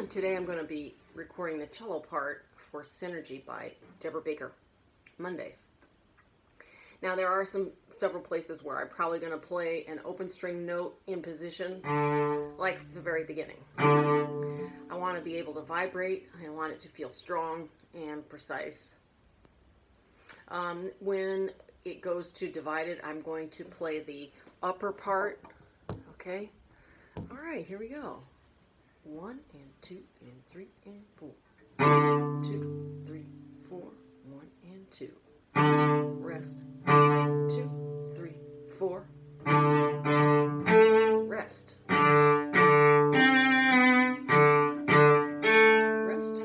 Today I'm going to be recording the cello part for Synergy by Deborah Baker Monday. Now there are several places where I'm probably going to play an open string note in position, like the very beginning. I want to be able to vibrate. I want it to feel strong and precise. When it goes to divided, I'm going to play the upper part. Okay? All right, here we go. 1 and 2 and 3 and 4. 2, 3, 4. 1 and 2. Rest. 2, 3, 4. Rest. Rest.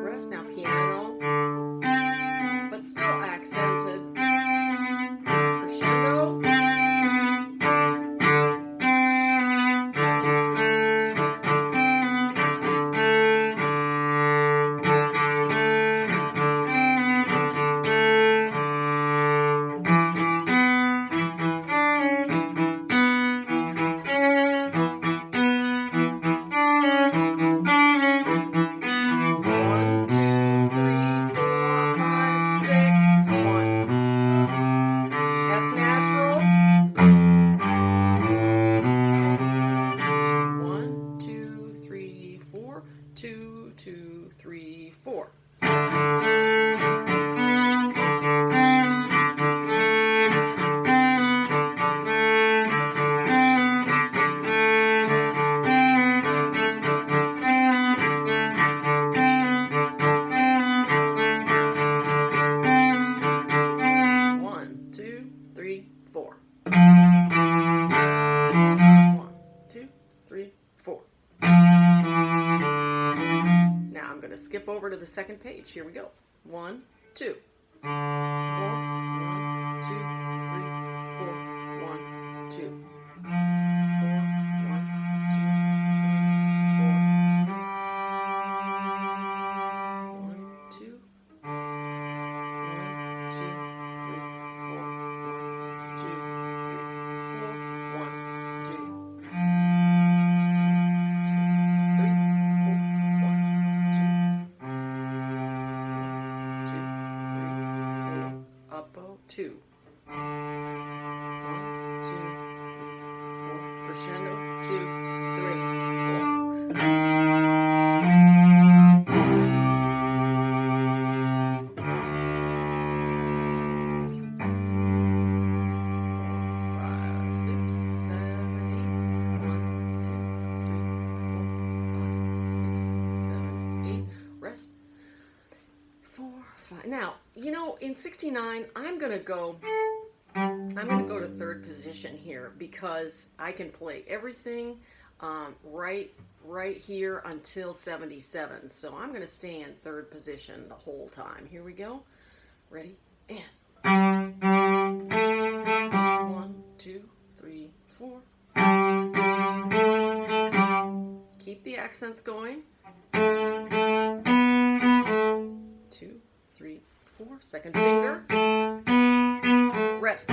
Rest. Now piano, but still accented. Crescendo. Two, two, three, four. One, two, three, four. 1, 2, 3, 4. Now I'm going to skip over to the second page. Here we go. 1, 2. 4, 1, 2, 3, 4. 1, 2. 4, 1, 2, 3, 4. 1, 2. 1, 2, 3, 4. 2. 1, 2, 4. Crescendo. 2, 3, 4. 5, 6, 7, 8. 1, 2, 3, 4, 5, 6, 7, 8. Rest. 4, 5. Now, you know, in 69, I'm gonna go to third position here because I can play everything right here until 77. So I'm gonna stay in third position the whole time. Here we go. Ready? And 1, 2, 3, 4. Keep the accents going. 2, 3, 4. Second finger. Rest.